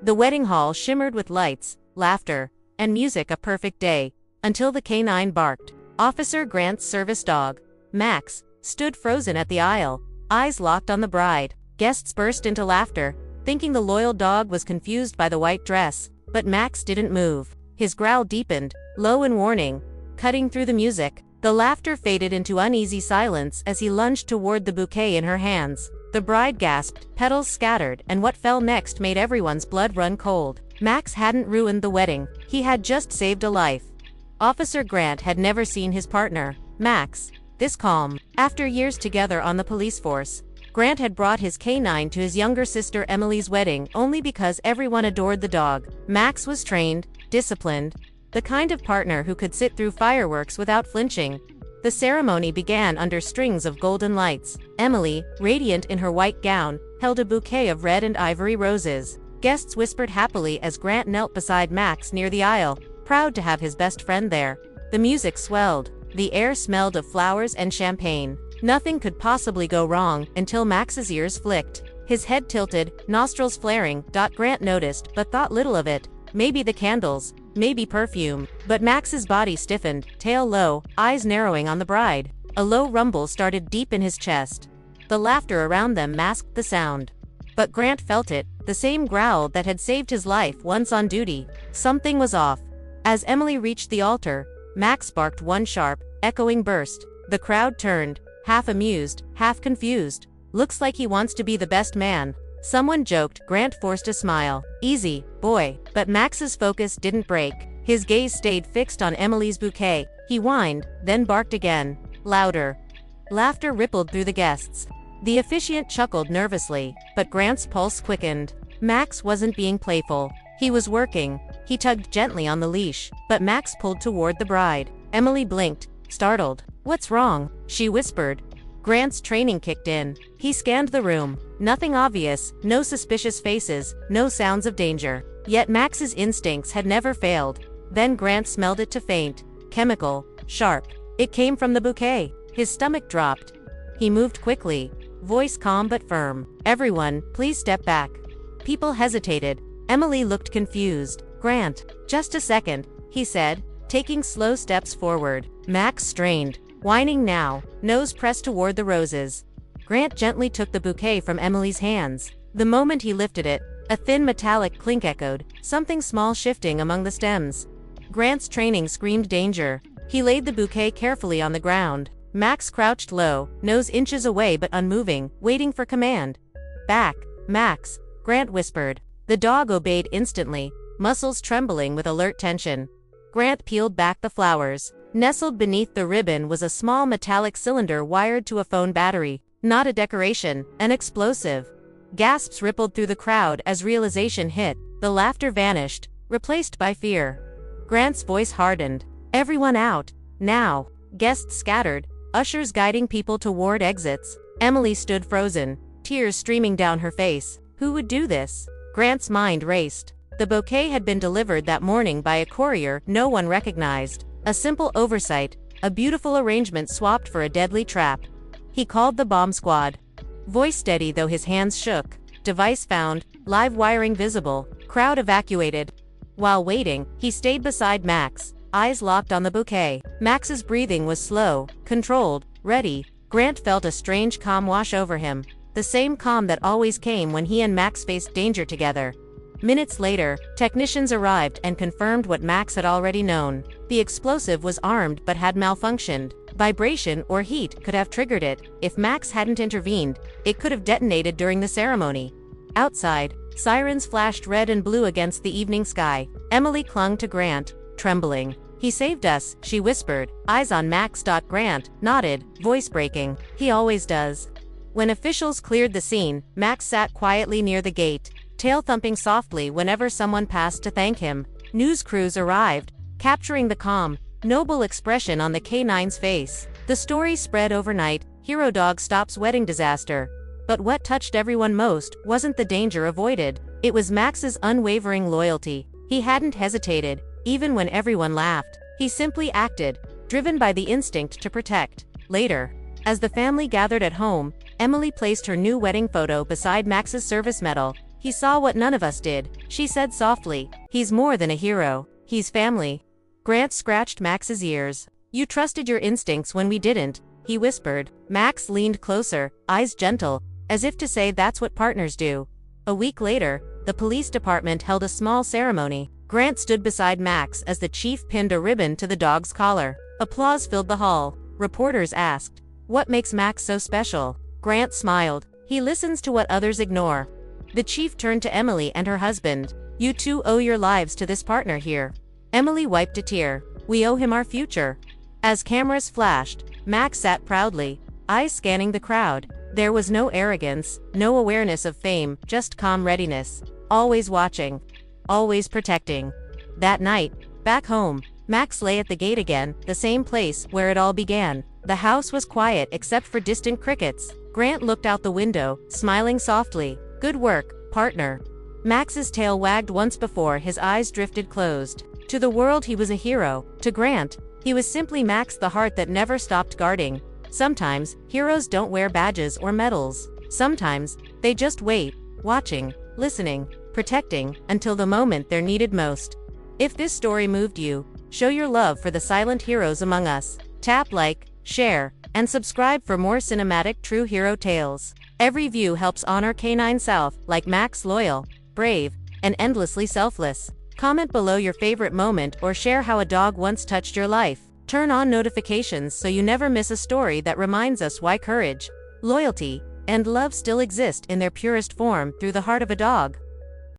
The wedding hall shimmered with lights, laughter, and music, a perfect day, until the canine barked. Officer Grant's service dog, Max, stood frozen at the aisle, eyes locked on the bride. Guests burst into laughter, thinking the loyal dog was confused by the white dress, but Max didn't move. His growl deepened, low and warning, cutting through the music. The laughter faded into uneasy silence as he lunged toward the bouquet in her hands. The bride gasped, petals scattered, and what fell next made everyone's blood run cold. Max hadn't ruined the wedding, he had just saved a life. Officer Grant had never seen his partner, Max, this calm. After years together on the police force, Grant had brought his canine to his younger sister Emily's wedding only because everyone adored the dog. Max was trained, disciplined, the kind of partner who could sit through fireworks without flinching. The ceremony began under strings of golden lights. Emily, radiant in her white gown, held a bouquet of red and ivory roses. Guests whispered happily as Grant knelt beside Max near the aisle, proud to have his best friend there. The music swelled. The air smelled of flowers and champagne. Nothing could possibly go wrong until Max's ears flicked. His head tilted, nostrils flaring. Grant noticed, but thought little of it. Maybe the candles, maybe perfume. But Max's body stiffened, tail low, eyes narrowing on the bride. A low rumble started deep in his chest. The laughter around them masked the sound. But Grant felt it, the same growl that had saved his life once on duty. Something was off. As Emily reached the altar, Max barked one sharp, echoing burst. The crowd turned, half amused, half confused. Looks like he wants to be the best man. Someone joked. Grant forced a smile. Easy, boy. But Max's focus didn't break. His gaze stayed fixed on Emily's bouquet. He whined, then barked again. Louder. Laughter rippled through the guests. The officiant chuckled nervously, but Grant's pulse quickened. Max wasn't being playful. He was working. He tugged gently on the leash, but Max pulled toward the bride. Emily blinked, startled. "What's wrong?" she whispered. Grant's training kicked in. He scanned the room. Nothing obvious, no suspicious faces, no sounds of danger. Yet Max's instincts had never failed. Then Grant smelled it to faint. Chemical, sharp. It came from the bouquet. His stomach dropped. He moved quickly, voice calm but firm. "Everyone, please step back." People hesitated. Emily looked confused. "Grant, just a second," he said, taking slow steps forward. Max strained, whining now, nose pressed toward the roses. Grant gently took the bouquet from Emily's hands. The moment he lifted it, a thin metallic clink echoed, something small shifting among the stems. Grant's training screamed danger. He laid the bouquet carefully on the ground. Max crouched low, nose inches away but unmoving, waiting for command. "Back, Max," Grant whispered. The dog obeyed instantly, muscles trembling with alert tension. Grant peeled back the flowers. Nestled beneath the ribbon was a small metallic cylinder wired to a phone battery. Not a decoration, an explosive. Gasps rippled through the crowd as realization hit. The laughter vanished, replaced by fear. Grant's voice hardened. "Everyone out, now." Guests scattered, ushers guiding people toward exits. Emily stood frozen, tears streaming down her face. Who would do this? Grant's mind raced. The bouquet had been delivered that morning by a courier no one recognized. A simple oversight, a beautiful arrangement swapped for a deadly trap. He called the bomb squad. Voice steady though his hands shook. Device found, live wiring visible, crowd evacuated. While waiting, he stayed beside Max, eyes locked on the bouquet. Max's breathing was slow, controlled, ready. Grant felt a strange calm wash over him. The same calm that always came when he and Max faced danger together. Minutes later, technicians arrived and confirmed what Max had already known. The explosive was armed but had malfunctioned. Vibration or heat could have triggered it. If Max hadn't intervened, it could have detonated during the ceremony. Outside, sirens flashed red and blue against the evening sky. Emily clung to Grant, trembling. "He saved us," she whispered, eyes on Max. Grant nodded, voice breaking. "He always does." When officials cleared the scene, Max sat quietly near the gate, tail thumping softly whenever someone passed to thank him. News crews arrived, capturing the calm, noble expression on the canine's face. The story spread overnight. Hero dog stops wedding disaster. But what touched everyone most wasn't the danger avoided. It was Max's unwavering loyalty. He hadn't hesitated, even when everyone laughed. He simply acted, driven by the instinct to protect. Later, as the family gathered at home, Emily placed her new wedding photo beside Max's service medal. He saw what none of us did, she said softly. He's more than a hero. He's family. Grant scratched Max's ears. You trusted your instincts when we didn't, he whispered. Max leaned closer, eyes gentle, as if to say that's what partners do. A week later, the police department held a small ceremony. Grant stood beside Max as the chief pinned a ribbon to the dog's collar. Applause filled the hall. Reporters asked, "What makes Max so special?" Grant smiled. "He listens to what others ignore." The chief turned to Emily and her husband. "You two owe your lives to this partner here." Emily wiped a tear. "We owe him our future." As cameras flashed, Max sat proudly, eyes scanning the crowd. There was no arrogance, no awareness of fame, just calm readiness. Always watching. Always protecting. That night, back home, Max lay at the gate again, the same place where it all began. The house was quiet except for distant crickets. Grant looked out the window, smiling softly. "Good work, partner." Max's tail wagged once before his eyes drifted closed. To the world he was a hero. To Grant, he was simply Max, the heart that never stopped guarding. Sometimes, heroes don't wear badges or medals. Sometimes, they just wait, watching, listening, protecting, until the moment they're needed most. If this story moved you, show your love for the silent heroes among us. Tap like, share, and subscribe for more cinematic true hero tales. Every view helps honor Canine South, like Max, loyal, brave, and endlessly selfless. Comment below your favorite moment or share how a dog once touched your life. Turn on notifications so you never miss a story that reminds us why courage, loyalty, and love still exist in their purest form through the heart of a dog.